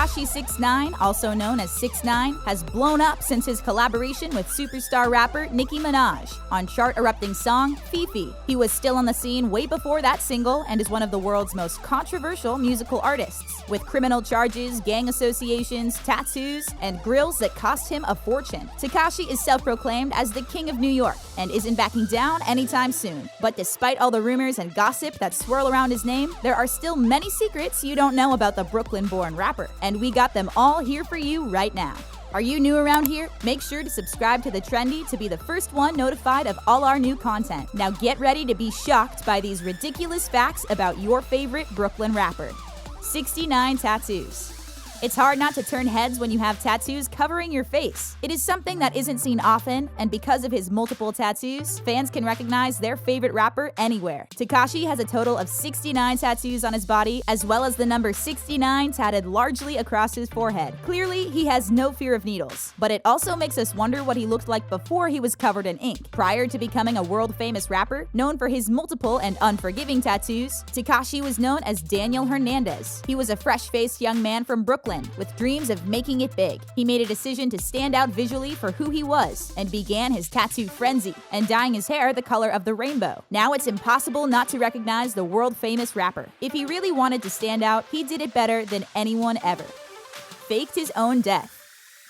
Tekashi 6ix9ine, also known as 6ix9ine, has blown up since his collaboration with superstar rapper Nicki Minaj on chart-erupting song Fefe. He was still on the scene way before that single and is one of the world's most controversial musical artists, with criminal charges, gang associations, tattoos, and grills that cost him a fortune. Tekashi is self-proclaimed as the King of New York and isn't backing down anytime soon. But despite all the rumors and gossip that swirl around his name, there are still many secrets you don't know about the Brooklyn-born rapper, and we got them all here for you right now. Are you new around here? Make sure to subscribe to The Trendy to be the first one notified of all our new content. Now get ready to be shocked by these ridiculous facts about your favorite Brooklyn rapper. 69 tattoos. It's hard not to turn heads when you have tattoos covering your face. It is something that isn't seen often, and because of his multiple tattoos, fans can recognize their favorite rapper anywhere. Tekashi has a total of 69 tattoos on his body, as well as the number 69 tatted largely across his forehead. Clearly, he has no fear of needles, but it also makes us wonder what he looked like before he was covered in ink. Prior to becoming a world-famous rapper, known for his multiple and unforgiving tattoos, Tekashi was known as Daniel Hernandez. He was a fresh-faced young man from Brooklyn, with dreams of making it big. He made a decision to stand out visually for who he was and began his tattoo frenzy and dyeing his hair the color of the rainbow. Now it's impossible not to recognize the world-famous rapper. If he really wanted to stand out, he did it better than anyone ever. Faked his own death.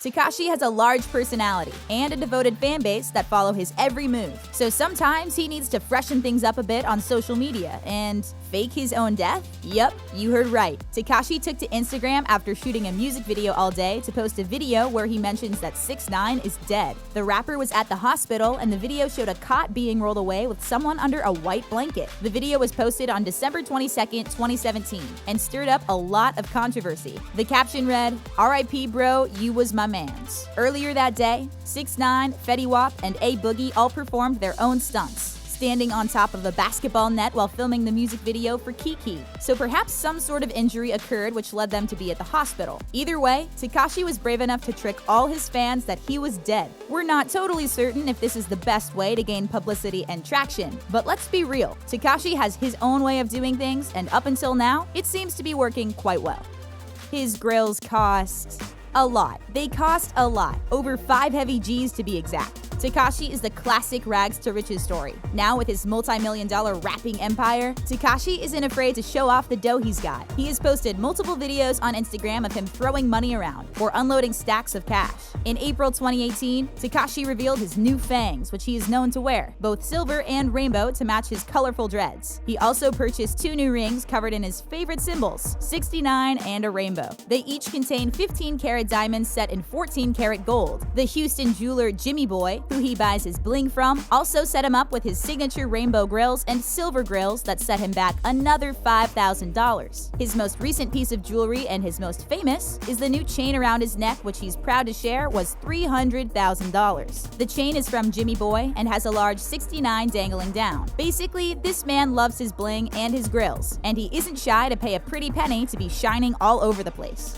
Tekashi has a large personality and a devoted fan base that follow his every move. So sometimes he needs to freshen things up a bit on social media and fake his own death? Yup, you heard right. Tekashi took to Instagram after shooting a music video all day to post a video where he mentions that 6ix9ine is dead. The rapper was at the hospital and the video showed a cot being rolled away with someone under a white blanket. The video was posted on December 22nd, 2017 and stirred up a lot of controversy. The caption read, "R.I.P. bro, you was my mans." Earlier that day, 6ix9ine, Fetty Wap, and A Boogie all performed their own stunts, standing on top of a basketball net while filming the music video for Kiki. So perhaps some sort of injury occurred which led them to be at the hospital. Either way, Tekashi was brave enough to trick all his fans that he was dead. We're not totally certain if this is the best way to gain publicity and traction, but let's be real. Tekashi has his own way of doing things, and up until now, it seems to be working quite well. His grills cost a lot. They cost a lot. Over 5 heavy G's to be exact. Tekashi is the classic rags to riches story. Now with his multi-million-dollar rapping empire, Tekashi isn't afraid to show off the dough he's got. He has posted multiple videos on Instagram of him throwing money around or unloading stacks of cash. In April 2018, Tekashi revealed his new fangs, which he is known to wear, both silver and rainbow to match his colorful dreads. He also purchased 2 new rings covered in his favorite symbols, 69 and a rainbow. They each contain 15-karat diamonds set in 14-karat gold. The Houston jeweler Jimmy Boy, who he buys his bling from, also set him up with his signature rainbow grills and silver grills that set him back another $5,000. His most recent piece of jewelry and his most famous is the new chain around his neck, which he's proud to share was $300,000. The chain is from Jimmy Boy and has a large 69 dangling down. Basically, this man loves his bling and his grills, and he isn't shy to pay a pretty penny to be shining all over the place.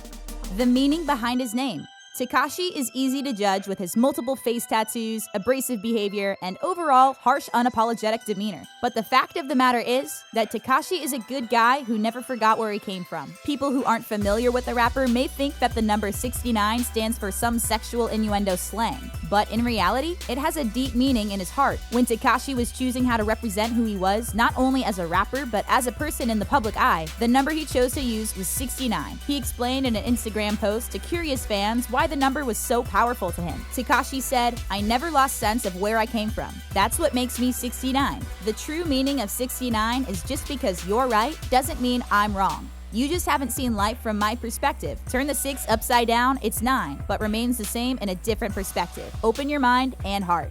The meaning behind his name. Tekashi is easy to judge with his multiple face tattoos, abrasive behavior, and overall harsh, unapologetic demeanor. But the fact of the matter is that Tekashi is a good guy who never forgot where he came from. People who aren't familiar with the rapper may think that the number 69 stands for some sexual innuendo slang, but in reality, it has a deep meaning in his heart. When Tekashi was choosing how to represent who he was, not only as a rapper, but as a person in the public eye, the number he chose to use was 69. He explained in an Instagram post to curious fans why the number was so powerful to him. Tekashi said, "I never lost sense of where I came from. That's what makes me 69. The true meaning of 69 is just because you're right doesn't mean I'm wrong. You just haven't seen life from my perspective. Turn the 6 upside down, it's 9, but remains the same in a different perspective. Open your mind and heart."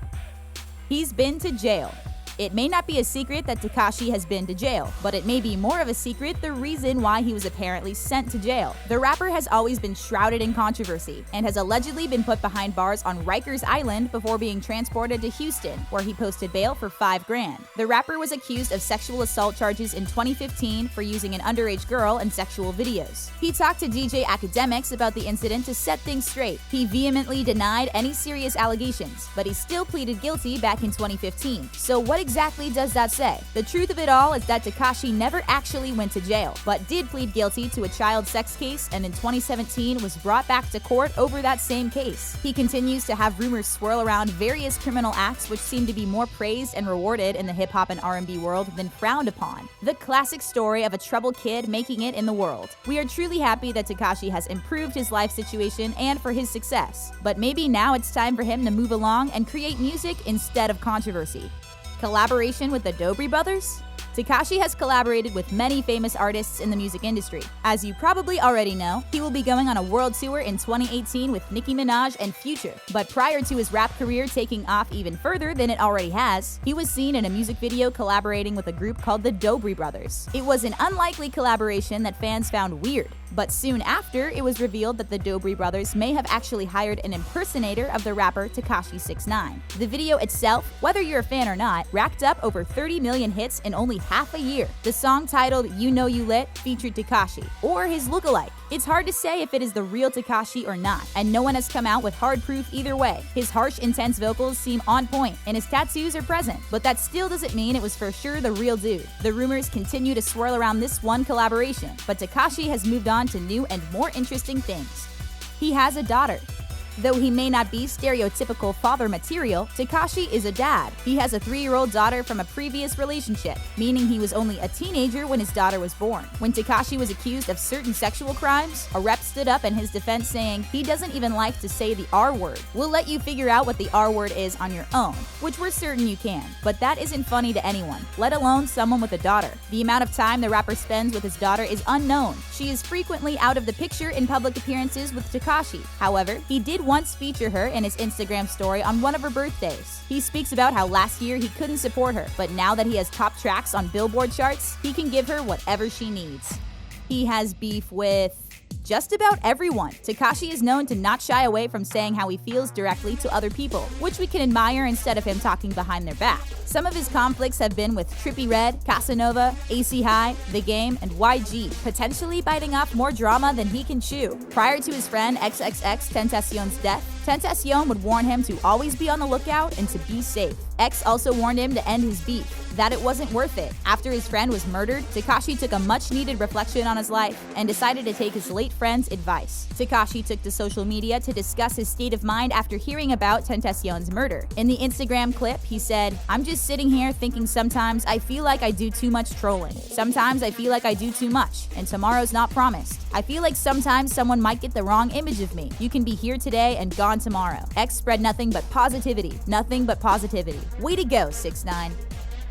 He's been to jail. It may not be a secret that Tekashi has been to jail, but it may be more of a secret the reason why he was apparently sent to jail. The rapper has always been shrouded in controversy and has allegedly been put behind bars on Rikers Island before being transported to Houston, where he posted bail for $5 grand. The rapper was accused of sexual assault charges in 2015 for using an underage girl in sexual videos. He talked to DJ Academics about the incident to set things straight. He vehemently denied any serious allegations, but he still pleaded guilty back in 2015. So what exactly does that say? The truth of it all is that Tekashi never actually went to jail, but did plead guilty to a child sex case, and in 2017 was brought back to court over that same case. He continues to have rumors swirl around various criminal acts which seem to be more praised and rewarded in the hip-hop and R&B world than frowned upon. The classic story of a troubled kid making it in the world. We are truly happy that Tekashi has improved his life situation and for his success, but maybe now it's time for him to move along and create music instead of controversy. Collaboration with the DOBREY brothers? Tekashi has collaborated with many famous artists in the music industry. As you probably already know, he will be going on a world tour in 2018 with Nicki Minaj and Future. But prior to his rap career taking off even further than it already has, he was seen in a music video collaborating with a group called the DOBREY brothers. It was an unlikely collaboration that fans found weird, but soon after, it was revealed that the DOBREY brothers may have actually hired an impersonator of the rapper Tekashi 6ix9ine. The video itself, whether you're a fan or not, racked up over 30 million hits in only half a year. The song titled You Know You Lit featured Tekashi, or his lookalike. It's hard to say if it is the real Tekashi or not, and no one has come out with hard proof either way. His harsh, intense vocals seem on point, and his tattoos are present, but that still doesn't mean it was for sure the real dude. The rumors continue to swirl around this one collaboration, but Tekashi has moved on to new and more interesting things. He has a daughter. Though he may not be stereotypical father material, Tekashi is a dad. He has a 3-year-old daughter from a previous relationship, meaning he was only a teenager when his daughter was born. When Tekashi was accused of certain sexual crimes, a rep stood up in his defense saying he doesn't even like to say the R word. We'll let you figure out what the R word is on your own, which we're certain you can, but that isn't funny to anyone, let alone someone with a daughter. The amount of time the rapper spends with his daughter is unknown. She is frequently out of the picture in public appearances with Tekashi. However, he did once feature her in his Instagram story on one of her birthdays. He speaks about how last year he couldn't support her, but now that he has top tracks on Billboard charts, he can give her whatever she needs. He has beef with just about everyone. Tekashi is known to not shy away from saying how he feels directly to other people, which we can admire instead of him talking behind their back. Some of his conflicts have been with Trippie Redd, Casanova, AC High, The Game, and YG, potentially biting off more drama than he can chew. Prior to his friend XXXTentacion's death, Tentacion would warn him to always be on the lookout and to be safe. X also warned him to end his beef, that it wasn't worth it. After his friend was murdered, Tekashi took a much-needed reflection on his life and decided to take his late friend's advice. Tekashi took to social media to discuss his state of mind after hearing about Tentacion's murder. In the Instagram clip, he said, "I'm just sitting here thinking sometimes I feel like I do too much trolling. Sometimes I feel like I do too much, and tomorrow's not promised. I feel like sometimes someone might get the wrong image of me. You can be here today and gone tomorrow." X spread nothing but positivity. Nothing but positivity. Way to go, 6ix9ine.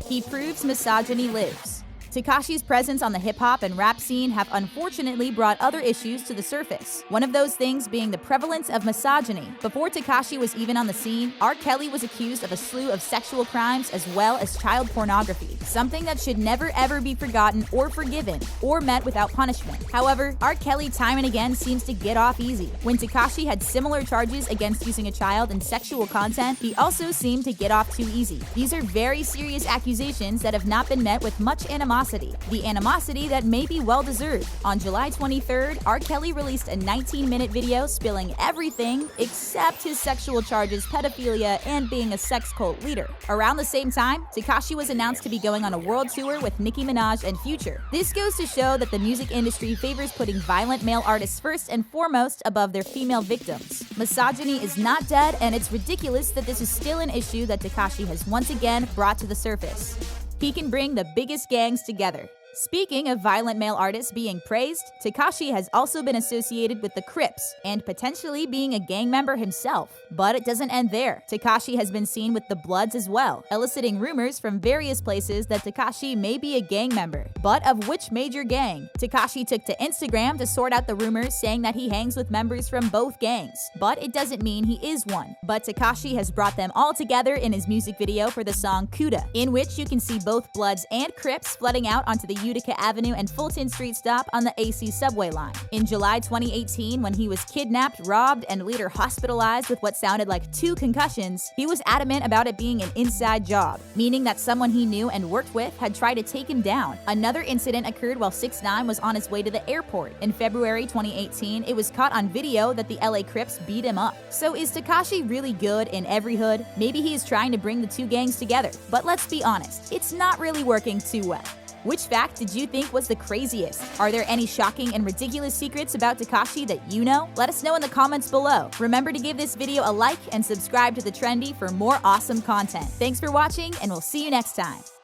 He proves misogyny lives. Tekashi's presence on the hip-hop and rap scene have unfortunately brought other issues to the surface. One of those things being the prevalence of misogyny. Before Tekashi was even on the scene, R. Kelly was accused of a slew of sexual crimes as well as child pornography, something that should never ever be forgotten or forgiven, or met without punishment. However, R. Kelly time and again seems to get off easy. When Tekashi had similar charges against using a child in sexual content, he also seemed to get off too easy. These are very serious accusations that have not been met with much animosity. The animosity that may be well-deserved. On July 23rd, R. Kelly released a 19-minute video spilling everything except his sexual charges, pedophilia, and being a sex cult leader. Around the same time, Tekashi was announced to be going on a world tour with Nicki Minaj and Future. This goes to show that the music industry favors putting violent male artists first and foremost above their female victims. Misogyny is not dead, and it's ridiculous that this is still an issue that Tekashi has once again brought to the surface. He can bring the biggest gangs together. Speaking of violent male artists being praised, Tekashi has also been associated with the Crips and potentially being a gang member himself. But it doesn't end there. Tekashi has been seen with the Bloods as well, eliciting rumors from various places that Tekashi may be a gang member. But of which major gang? Tekashi took to Instagram to sort out the rumors, saying that he hangs with members from both gangs. But it doesn't mean he is one. But Tekashi has brought them all together in his music video for the song Kuda, in which you can see both Bloods and Crips flooding out onto the Utica Avenue and Fulton Street stop on the AC subway line. In July 2018, when he was kidnapped, robbed, and later hospitalized with what sounded like 2 concussions, he was adamant about it being an inside job, meaning that someone he knew and worked with had tried to take him down. Another incident occurred while 6ix9ine was on his way to the airport. In February 2018, it was caught on video that the LA Crips beat him up. So is Tekashi really good in every hood? Maybe he is trying to bring the 2 gangs together. But let's be honest, it's not really working too well. Which fact did you think was the craziest? Are there any shocking and ridiculous secrets about Tekashi that you know? Let us know in the comments below. Remember to give this video a like and subscribe to The Trendy for more awesome content. Thanks for watching, and we'll see you next time.